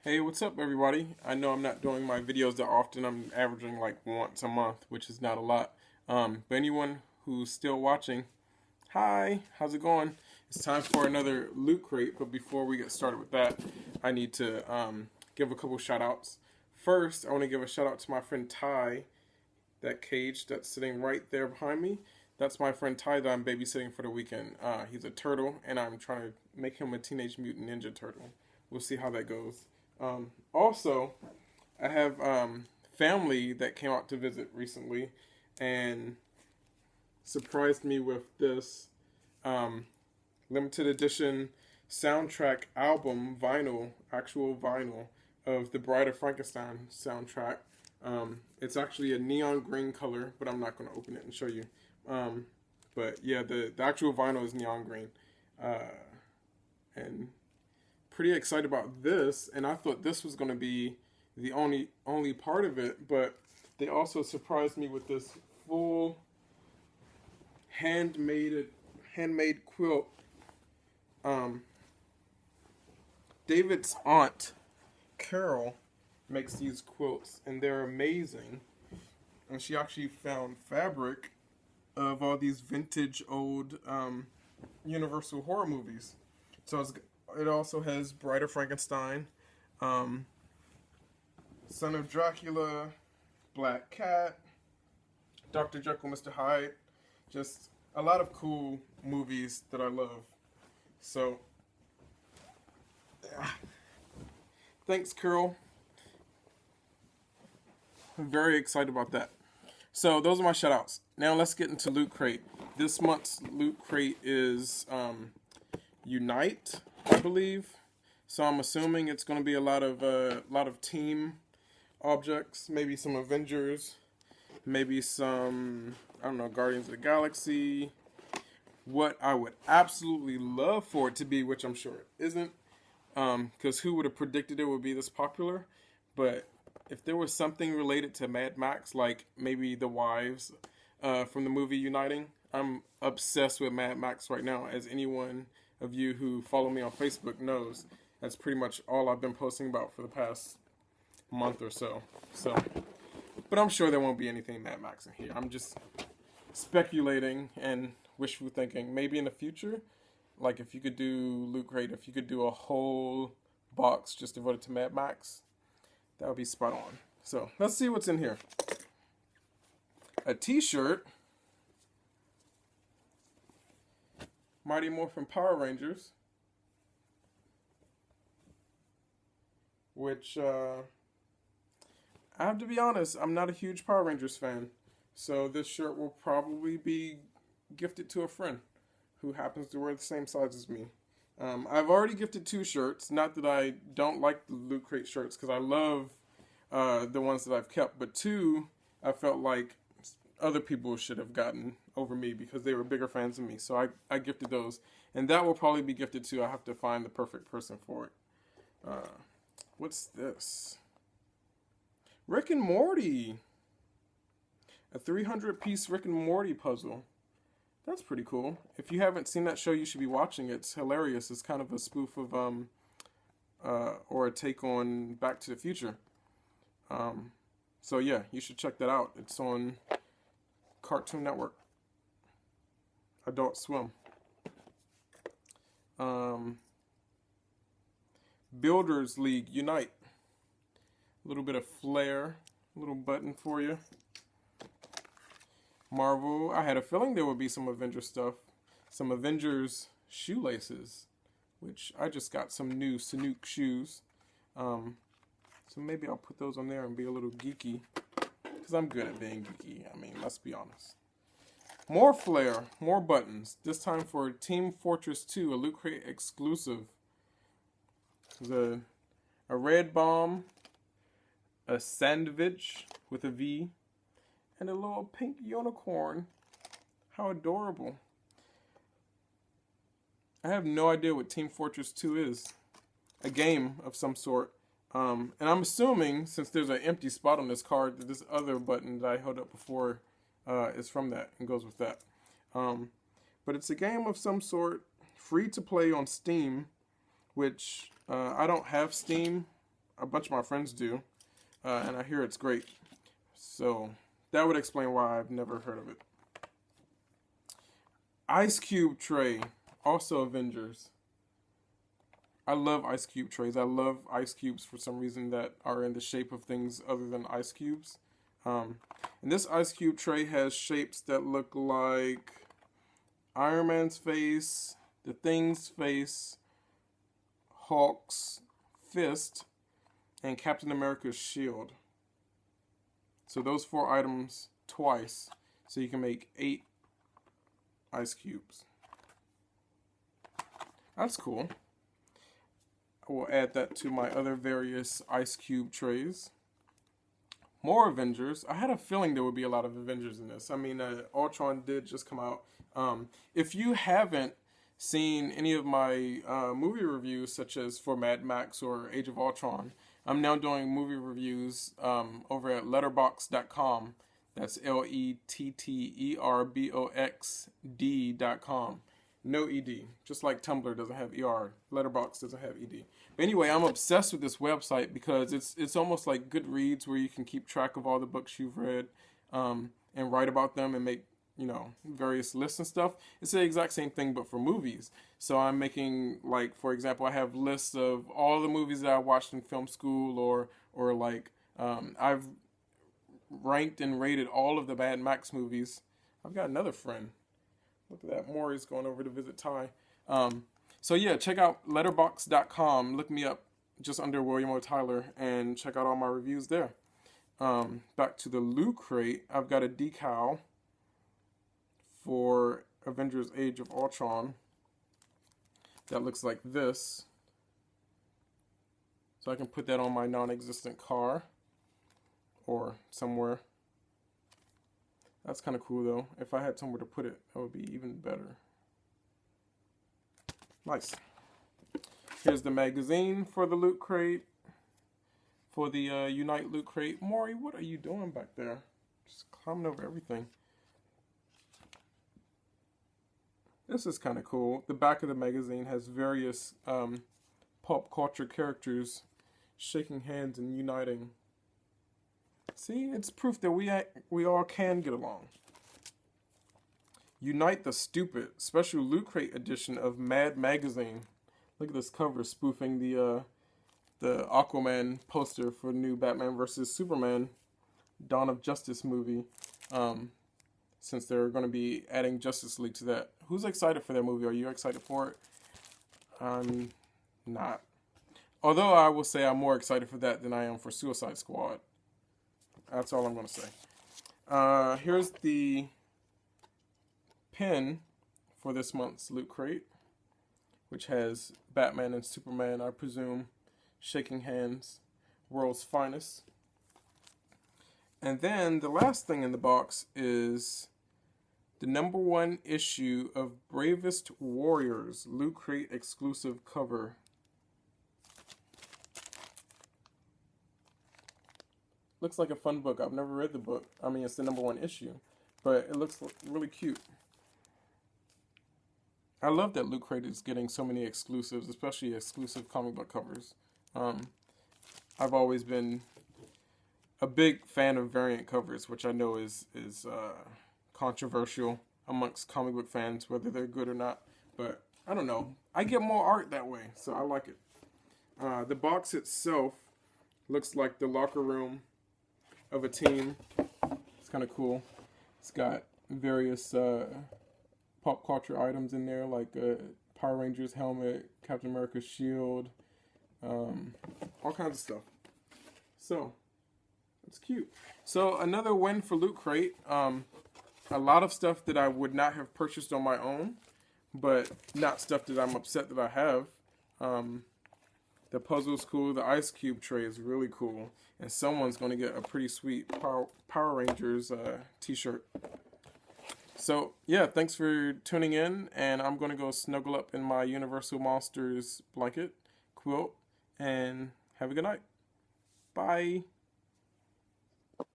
Hey, what's up, everybody? I know I'm not doing my videos that often. I'm averaging like once a month, which is not a lot. But anyone who's still watching, hi, how's it going? It's time for another loot crate. But before we get started with that, I need to give a couple shout outs. First, I want to give a shout out to my friend Ty, that cage that's sitting right there behind me. That's my friend Ty that I'm babysitting for the weekend. He's a turtle, and I'm trying to make him a Teenage Mutant Ninja Turtle. We'll see how that goes. Also, I have family that came out to visit recently and surprised me with this limited edition soundtrack album vinyl, actual vinyl of the Bride of Frankenstein soundtrack. It's actually a neon green color, but I'm not going to open it and show you. But yeah, the actual vinyl is neon green. And pretty excited about this, and I thought this was going to be the only part of it, but they also surprised me with this full handmade quilt. David's aunt Carol makes these quilts, and they're amazing. And she actually found fabric of all these vintage old Universal horror movies. So it also has Bride of Frankenstein, Son of Dracula, Black Cat, Dr. Jekyll, Mr. Hyde. Just a lot of cool movies that I love. So, thanks, Carol. I'm very excited about that. So, those are my shout outs. Now, let's get into Loot Crate. This month's Loot Crate is Unite, I believe. So I'm assuming it's going to be a lot of team objects, maybe some Avengers, maybe some, I don't know, Guardians of the Galaxy. What I would absolutely love for it to be, which I'm sure it isn't, because who would have predicted it would be this popular? But if there was something related to Mad Max, like maybe the wives from the movie Uniting, I'm obsessed with Mad Max right now, as anyone of you who follow me on Facebook knows. That's pretty much all I've been posting about for the past month or so. But I'm sure there won't be anything Mad Max in here. I'm just speculating and wishful thinking. Maybe in the future, like if you could do Loot Crate, if you could do a whole box just devoted to Mad Max, that would be spot on. So let's see what's in here. A t-shirt. Mighty Morphin Power Rangers, which I have to be honest, I'm not a huge Power Rangers fan, so this shirt will probably be gifted to a friend who happens to wear the same size as me. I've already gifted 2 shirts, not that I don't like the Loot Crate shirts, because I love the ones that I've kept, but 2 I felt like other people should have gotten over me because they were bigger fans than me. So I gifted those. And that will probably be gifted too. I have to find the perfect person for it. What's this? Rick and Morty. A 300-piece Rick and Morty puzzle. That's pretty cool. If you haven't seen that show, you should be watching it. It's hilarious. It's kind of a spoof of, or a take on Back to the Future. So yeah, you should check that out. It's on Cartoon Network, Adult Swim. Builders League Unite. A little bit of flair, a little button for you. Marvel. I had a feeling there would be some Avengers stuff. Some Avengers shoelaces, which I just got some new Sanook shoes. So maybe I'll put those on there and be a little geeky. Because I'm good at being geeky. I mean, let's be honest. More flair, more buttons. This time for Team Fortress 2, a Loot Crate exclusive. There's a red bomb, a sandwich with a V, and a little pink unicorn. How adorable. I have no idea what Team Fortress 2 is. A game of some sort. And I'm assuming, since there's an empty spot on this card, that this other button that I held up before is from that and goes with that. But it's a game of some sort, free to play on Steam, which I don't have Steam. a bunch of my friends do, and I hear it's great. So that would explain why I've never heard of it. Ice Cube tray, also Avengers. I love ice cube trays. I love ice cubes for some reason that are in the shape of things other than ice cubes. And this ice cube tray has shapes that look like Iron Man's face, the Thing's face, Hulk's fist, and Captain America's shield. So those 4 items twice, so you can make 8 ice cubes. That's cool. I will add that to my other various ice cube trays. More Avengers. I had a feeling there would be a lot of Avengers in this. I mean, Ultron did just come out. If you haven't seen any of my movie reviews, such as for Mad Max or Age of Ultron, I'm now doing movie reviews over at letterboxcom. That's letterboxd.com. No ED. Just like Tumblr doesn't have ER, Letterboxd doesn't have ED. But anyway, I'm obsessed with this website because it's almost like Goodreads, where you can keep track of all the books you've read and write about them and make, various lists and stuff. It's the exact same thing, but for movies. So I'm making, like, for example, I have lists of all the movies that I watched in film school, or I've ranked and rated all of the Mad Max movies. I've got another friend. Look at that. Maury's going over to visit Ty. So yeah, check out letterboxd.com. Look me up just under William O. Tyler and check out all my reviews there. Back to the Loot Crate. I've got a decal for Avengers Age of Ultron that looks like this. So I can put that on my non-existent car or somewhere. That's kind of cool, though. If I had somewhere to put it, that would be even better. Nice. Here's the magazine for the Loot Crate. For the Unite Loot Crate. Maury, what are you doing back there? Just climbing over everything. This is kind of cool. The back of the magazine has various pop culture characters shaking hands and uniting. See, it's proof that we all can get along. Unite the Stupid, special Loot Crate edition of Mad Magazine. Look at this cover spoofing the Aquaman poster for the new Batman vs. Superman Dawn of Justice movie. Since they're going to be adding Justice League to that. Who's excited for that movie? Are you excited for it? I'm not. Although I will say I'm more excited for that than I am for Suicide Squad. That's all I'm going to say. Here's the pin for this month's Loot Crate, which has Batman and Superman, I presume, shaking hands, world's finest. And then the last thing in the box is the #1 issue of Bravest Warriors, Loot Crate exclusive cover. Looks like a fun book. I've never read the book. I mean, it's the #1 issue, but it looks really cute. I love that Loot Crate is getting so many exclusives, especially exclusive comic book covers. I've always been a big fan of variant covers, which I know is controversial amongst comic book fans, whether they're good or not. But I don't know. I get more art that way, so I like it. The box itself looks like the locker room of a team. It's kind of cool. It's got various pop culture items in there, like Power Rangers helmet, Captain America's shield, all kinds of stuff. So it's cute. So another win for Loot Crate. A lot of stuff that I would not have purchased on my own, but not stuff that I'm upset that I have. The puzzle's cool. The ice cube tray is really cool. And someone's going to get a pretty sweet Power Rangers t-shirt. So, yeah, thanks for tuning in. And I'm going to go snuggle up in my Universal Monsters blanket, quilt, and have a good night. Bye.